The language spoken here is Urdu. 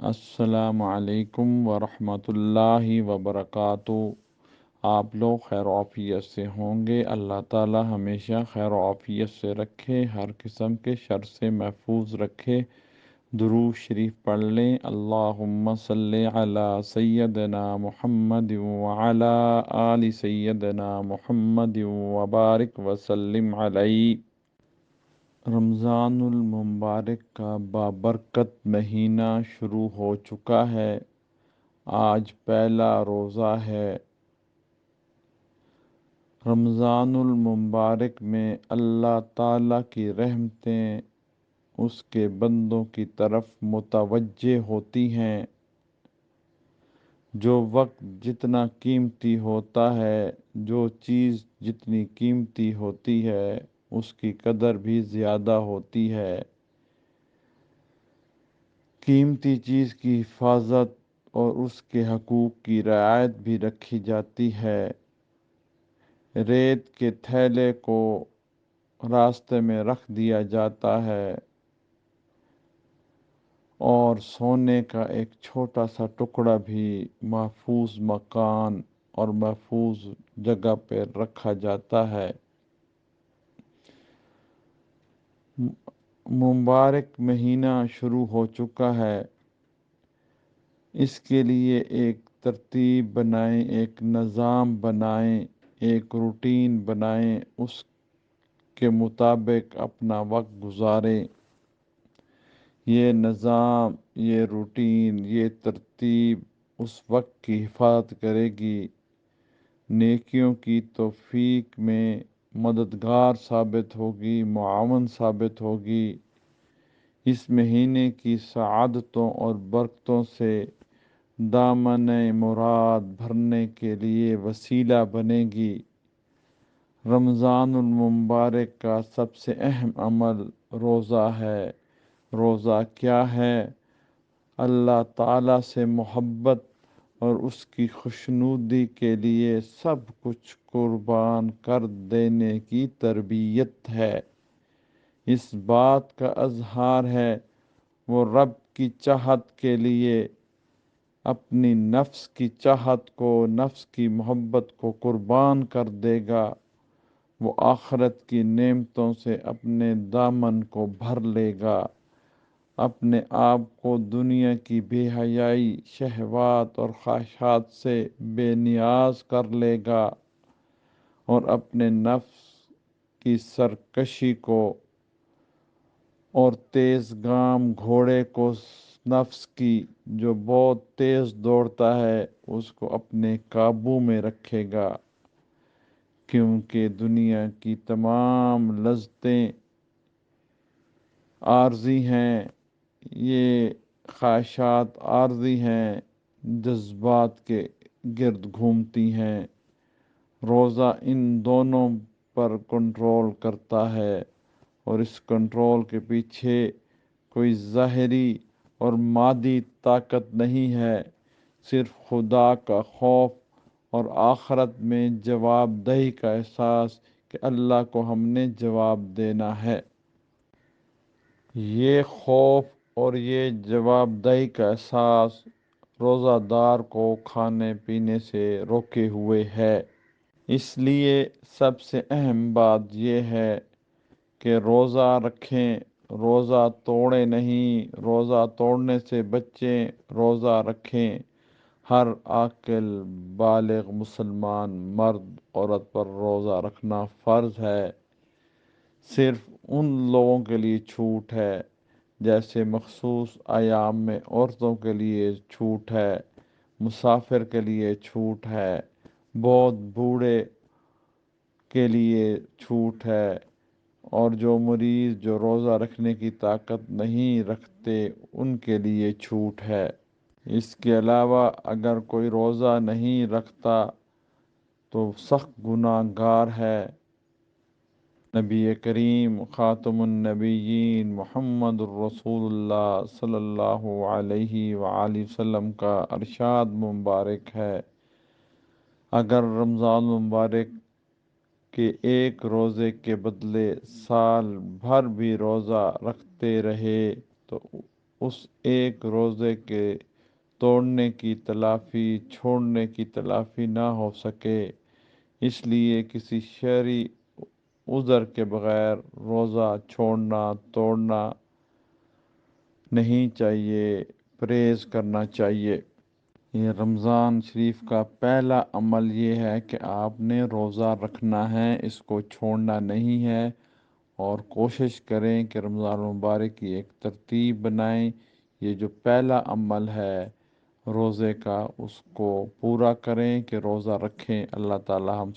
السلام علیکم ورحمۃ اللہ وبرکاتہ۔ آپ لوگ خیر و عافیت سے ہوں گے۔ اللہ تعالی ہمیشہ خیر و عافیت سے رکھے، ہر قسم کے شر سے محفوظ رکھے۔ درود شریف پڑھ لیں۔ اللہم صلی علی سیدنا محمد وعلی آل سیدنا محمد وبارک وسلم علیہ۔ رمضان المبارک کا بابرکت مہینہ شروع ہو چکا ہے۔ آج پہلا روزہ ہے۔ رمضان المبارک میں اللہ تعالیٰ کی رحمتیں اس کے بندوں کی طرف متوجہ ہوتی ہیں۔ جو وقت جتنا قیمتی ہوتا ہے، جو چیز جتنی قیمتی ہوتی ہے، اس کی قدر بھی زیادہ ہوتی ہے۔ قیمتی چیز کی حفاظت اور اس کے حقوق کی رعایت بھی رکھی جاتی ہے۔ ریت کے تھیلے کو راستے میں رکھ دیا جاتا ہے اور سونے کا ایک چھوٹا سا ٹکڑا بھی محفوظ مکان اور محفوظ جگہ پہ رکھا جاتا ہے۔ مبارک مہینہ شروع ہو چکا ہے۔ اس کے لیے ایک ترتیب بنائیں، ایک نظام بنائیں، ایک روٹین بنائیں، اس کے مطابق اپنا وقت گزاریں۔ یہ نظام، یہ روٹین، یہ ترتیب اس وقت کی حفاظت کرے گی، نیکیوں کی توفیق میں مددگار ثابت ہوگی، معاون ثابت ہوگی۔ اس مہینے کی سعادتوں اور برکتوں سے دامن مراد بھرنے کے لیے وسیلہ بنے گی۔ رمضان المبارک کا سب سے اہم عمل روزہ ہے۔ روزہ کیا ہے؟ اللہ تعالیٰ سے محبت اور اس کی خوشنودی کے لیے سب کچھ قربان کر دینے کی تربیت ہے۔ اس بات کا اظہار ہے وہ رب کی چاہت کے لیے اپنی نفس کی چاہت کو، نفس کی محبت کو قربان کر دے گا۔ وہ آخرت کی نعمتوں سے اپنے دامن کو بھر لے گا، اپنے آپ کو دنیا کی بے حیائی، شہوات اور خواہشات سے بے نیاز کر لے گا اور اپنے نفس کی سرکشی کو اور تیز گام گھوڑے کو، نفس کی جو بہت تیز دوڑتا ہے، اس کو اپنے قابو میں رکھے گا، کیونکہ دنیا کی تمام لذتیں عارضی ہیں۔ یہ خواہشات عارضی ہیں، جذبات کے گرد گھومتی ہیں۔ روزہ ان دونوں پر کنٹرول کرتا ہے، اور اس کنٹرول کے پیچھے کوئی ظاہری اور مادی طاقت نہیں ہے، صرف خدا کا خوف اور آخرت میں جواب دہی کا احساس کہ اللہ کو ہم نے جواب دینا ہے۔ یہ خوف اور یہ جواب دہی کا احساس روزہ دار کو کھانے پینے سے روکے ہوئے ہے۔ اس لیے سب سے اہم بات یہ ہے کہ روزہ رکھیں، روزہ توڑیں نہیں، روزہ توڑنے سے بچیں، روزہ رکھیں۔ ہر عاقل بالغ مسلمان مرد عورت پر روزہ رکھنا فرض ہے۔ صرف ان لوگوں کے لیے چھوٹ ہے، جیسے مخصوص ایام میں عورتوں کے لیے چھوٹ ہے، مسافر کے لیے چھوٹ ہے، بہت بوڑھے کے لیے چھوٹ ہے، اور جو مریض جو روزہ رکھنے کی طاقت نہیں رکھتے ان کے لیے چھوٹ ہے۔ اس کے علاوہ اگر کوئی روزہ نہیں رکھتا تو سخت گناہ گار ہے۔ نبی کریم خاتم النبیین محمد الرسول اللہ صلی اللہ علیہ وآلہ وسلم کا ارشاد مبارک ہے، اگر رمضان مبارک کے ایک روزے کے بدلے سال بھر بھی روزہ رکھتے رہے تو اس ایک روزے کے توڑنے کی تلافی چھوڑنے کی تلافی نہ ہو سکے، اس لیے کسی شرعی عذر کے بغیر روزہ چھوڑنا توڑنا نہیں چاہیے، پرہیز کرنا چاہیے۔ یہ رمضان شریف کا پہلا عمل یہ ہے کہ آپ نے روزہ رکھنا ہے، اس کو چھوڑنا نہیں ہے، اور کوشش کریں کہ رمضان المبارک کی ایک ترتیب بنائیں۔ یہ جو پہلا عمل ہے روزے کا، اس کو پورا کریں کہ روزہ رکھیں۔ اللہ تعالی ہم